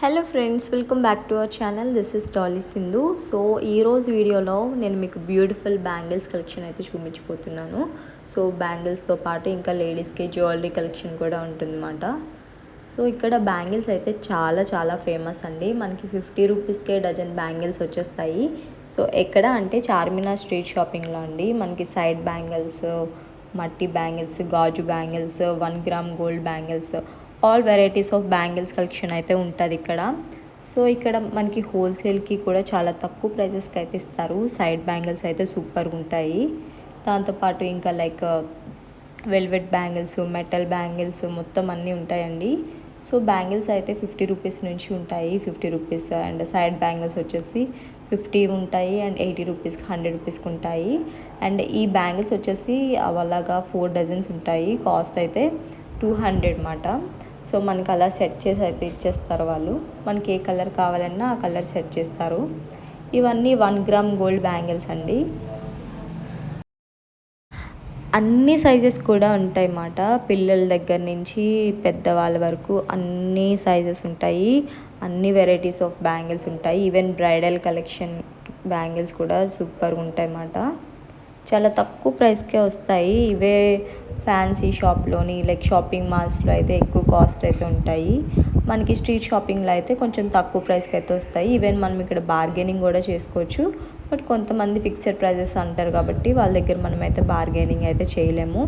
Hello friends, welcome back to our channel. This is Dolly Sindhu. So ఈరోజు వీడియోలో నేను మీకు బ్యూటిఫుల్ బ్యాంగిల్స్ కలెక్షన్ అయితే చూపించిపోతున్నాను. సో బ్యాంగిల్స్తో పాటు ఇంకా లేడీస్కి జ్యువెలరీ కలెక్షన్ కూడా ఉంటుందన్నమాట. సో ఇక్కడ బ్యాంగిల్స్ అయితే చాలా ఫేమస్ అండి. మనకి 50 రూపీస్కే డజన్ బ్యాంగిల్స్ వచ్చేస్తాయి. సో ఎక్కడ అంటే చార్మినార్ స్ట్రీట్ షాపింగ్లో అండి. మనకి సైడ్ బ్యాంగిల్స్, మట్టి బ్యాంగిల్స్, గాజు bangles, 1 gram gold bangles, all varieties of bangles collection అయితే ఉంటుంది ఇక్కడ. సో ఇక్కడ మనకి హోల్సేల్కి కూడా చాలా తక్కువ ప్రైజెస్కి అయితే ఇస్తారు. సైడ్ బ్యాంగిల్స్ అయితే సూపర్గా ఉంటాయి. దాంతోపాటు ఇంకా like velvet bangles, metal bangles మొత్తం అన్నీ ఉంటాయండి. సో బ్యాంగిల్స్ అయితే 50 రూపీస్ నుంచి ఉంటాయి. 50 రూపీస్ అండ్ సైడ్ బ్యాంగిల్స్ వచ్చేసి 50 ఉంటాయి అండ్ 80 రూపీస్కి, 100 రూపీస్కి ఉంటాయి. అండ్ ఈ బ్యాంగిల్స్ వచ్చేసి అలాగా 4 డజన్స్ ఉంటాయి. కాస్ట్ అయితే 200 అన్నమాట. సో మనకి అలా సెట్ చేసి అయితే ఇచ్చేస్తారు వాళ్ళు. మనకి ఏ కలర్ కావాలన్నా ఆ కలర్ సెట్ చేస్తారు. ఇవన్నీ 1 గ్రామ్ గోల్డ్ బ్యాంగిల్స్ అండి. అన్ని సైజెస్ కూడా ఉంటాయి అన్నమాట. పిల్లల దగ్గర నుంచి పెద్దవాళ్ళ వరకు అన్ని సైజెస్ ఉంటాయి. అన్ని వెరైటీస్ ఆఫ్ బ్యాంగిల్స్ ఉంటాయి. ఈవెన్ బ్రైడల్ కలెక్షన్ బ్యాంగిల్స్ కూడా సూపర్గా ఉంటాయి అన్నమాట. చాలా తక్కువ ప్రైస్కే వస్తాయి. ఇవే ఫ్యాన్సీ షాప్లోని లైక్ షాపింగ్ మాల్స్లో అయితే ఎక్కువ కాస్ట్ అయితే ఉంటాయి. మనకి స్ట్రీట్ షాపింగ్లో అయితే కొంచెం తక్కువ ప్రైస్కి అయితే వస్తాయి. ఈవెన్ మనం ఇక్కడ బార్గెనింగ్ కూడా చేసుకోవచ్చు. బట్ కొంతమంది ఫిక్స్డ్ ప్రైజెస్ అంటారు కాబట్టి వాళ్ళ దగ్గర మనమైతే బార్గెనింగ్ అయితే చేయలేము.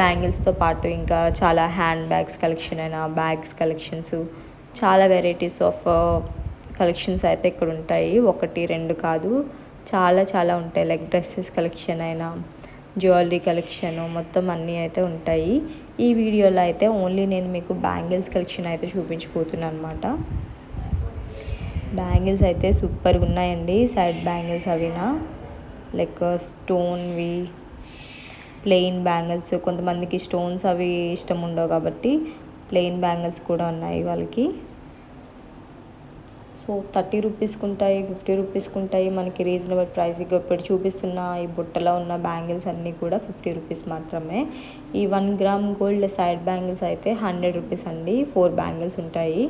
బ్యాంగిల్స్తో పాటు ఇంకా చాలా హ్యాండ్ బ్యాగ్స్ కలెక్షన్ అయినా, బ్యాగ్స్ కలెక్షన్స్, చాలా వెరైటీస్ ఆఫ్ కలెక్షన్స్ అయితే ఇక్కడ ఉంటాయి. 1, 2 కాదు, చాలా ఉంటాయి. లైక్ డ్రెస్సెస్ కలెక్షన్ అయినా, జ్యువెలరీ కలెక్షన్ మొత్తం అన్నీ అయితే ఉంటాయి. ఈ వీడియోలో అయితే ఓన్లీ నేను మీకు బ్యాంగిల్స్ కలెక్షన్ అయితే చూపించిపోతున్నాను అనమాట. బ్యాంగిల్స్ అయితే సూపర్గా ఉన్నాయండి. సైడ్ బ్యాంగిల్స్ అవినా లైక్ స్టోన్వి, ప్లెయిన్ బ్యాంగిల్స్. కొంతమందికి స్టోన్స్ అవి ఇష్టం ఉండవు కాబట్టి ప్లెయిన్ బ్యాంగిల్స్ కూడా ఉన్నాయి వాళ్ళకి. సో 30 రూపీస్కి ఉంటాయి, 50 రూపీస్కి ఉంటాయి. మనకి రీజనబుల్ ప్రైస్. ఇప్పుడు చూపిస్తున్న ఈ బుట్టలో ఉన్న బ్యాంగిల్స్ అన్నీ కూడా 50 రూపీస్ మాత్రమే. ఈ 1 గ్రామ్ గోల్డ్ సైడ్ బ్యాంగిల్స్ అయితే 100 రూపీస్ అండి. 4 బ్యాంగిల్స్ ఉంటాయి.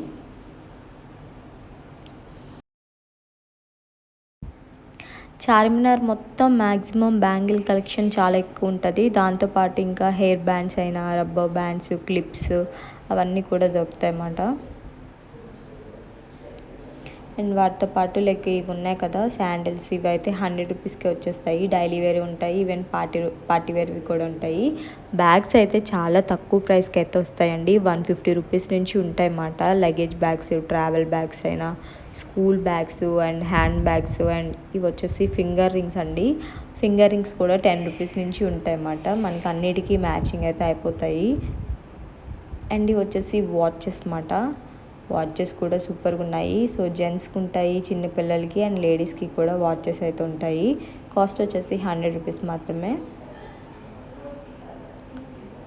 చార్మినార్ మొత్తం మ్యాక్సిమం బ్యాంగిల్ కలెక్షన్ చాలా ఎక్కువ ఉంటుంది. దాంతోపాటు ఇంకా హెయిర్ బ్యాండ్స్ అయినా, రబ్బర్ బ్యాండ్స్, క్లిప్స్ అవన్నీ కూడా దొరుకుతాయి అన్నమాట. అండ్ వాటితో పాటు లైక్ ఇవి ఉన్నాయి కదా శాండిల్స్, ఇవి అయితే 100 రూపీస్కి వచ్చేస్తాయి. డైలీ వేర్ ఉంటాయి, ఈవెన్ పార్టీ వేర్వి కూడా ఉంటాయి. బ్యాగ్స్ అయితే చాలా తక్కువ ప్రైస్కి అయితే వస్తాయండి. 150 రూపీస్ నుంచి ఉంటాయి అన్నమాట. లగేజ్ బ్యాగ్స్, ట్రావెల్ బ్యాగ్స్ అయినా, school bags and hand bags. And ఇవి వచ్చేసి ఫింగర్ రింగ్స్ అండి. ఫింగర్ రింగ్స్ కూడా 10 రూపీస్ నుంచి ఉంటాయి అన్నమాట. మనకి అన్నిటికీ మ్యాచింగ్ అయితే అయిపోతాయి. అండ్ ఇవి వచ్చేసి వాచెస్ అన్నమాట. వాచెస్ కూడా సూపర్గా ఉన్నాయి. సో జెంట్స్కి ఉంటాయి, చిన్నపిల్లలకి అండ్ లేడీస్కి కూడా వాచెస్ అయితే ఉంటాయి. కాస్ట్ వచ్చేసి 100 రూపీస్ మాత్రమే.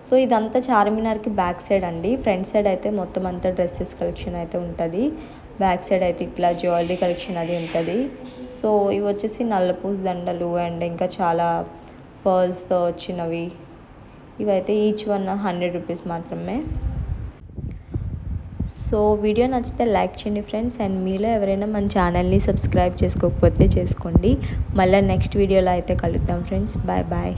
సో ఇదంతా చార్మినార్కి బ్యాక్ సైడ్ అండి. ఫ్రంట్ సైడ్ అయితే మొత్తం అంతా డ్రెస్సెస్ కలెక్షన్ అయితే ఉంటుంది. బ్యాక్ సైడ్ అయితే ఇట్లా జ్యువెలరీ కలెక్షన్ అది ఉంటుంది. సో ఇవి వచ్చేసి నల్లపూస దండలు అండ్ ఇంకా చాలా పర్ల్స్తో వచ్చినవి. ఇవైతే ఈచ్ 100 రూపీస్ మాత్రమే. సో వీడియో నచ్చితే లైక్ చేయండి ఫ్రెండ్స్. అండ్ మీలో ఎవరైనా మన ఛానల్ని సబ్స్క్రైబ్ చేసుకోకపోతే చేసుకోండి. మళ్ళీ నెక్స్ట్ వీడియోలో అయితే కలుద్దాం ఫ్రెండ్స్. బాయ్.